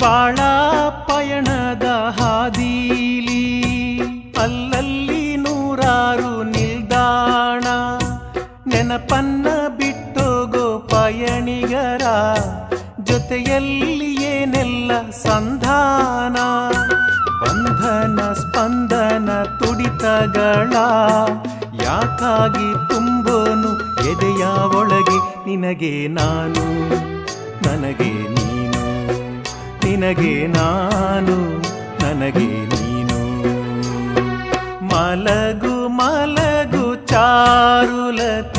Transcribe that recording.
ಬಾಳ ಪಯಣದ ಹಾದೀಲಿ ಅಲ್ಲಲ್ಲಿ ನೂರಾರು ನಿಲ್ದಾಣ, ನೆನಪನ್ನ ಬಿಟ್ಟೋಗೋ ಪಯಣಿಗರ ಜೊತೆಯಲ್ಲಿ ಏನೆಲ್ಲ ಸಂಧಾನ. ಬಂಧನ ಸ್ಪಂದನ ತುಡಿತಗಳ ಯಾಕಾಗಿ ತುಂಬೋನು ಎದೆಯ ಒಳಗೆ. ನಿನಗೆ ನಾನು ನನಗೆ ನೀನು, ನಿನಗೆ ನಾನು ನನಗೆ ನೀನು. ಮಲಗು ಮಲಗು ಚಾರುಲತೆ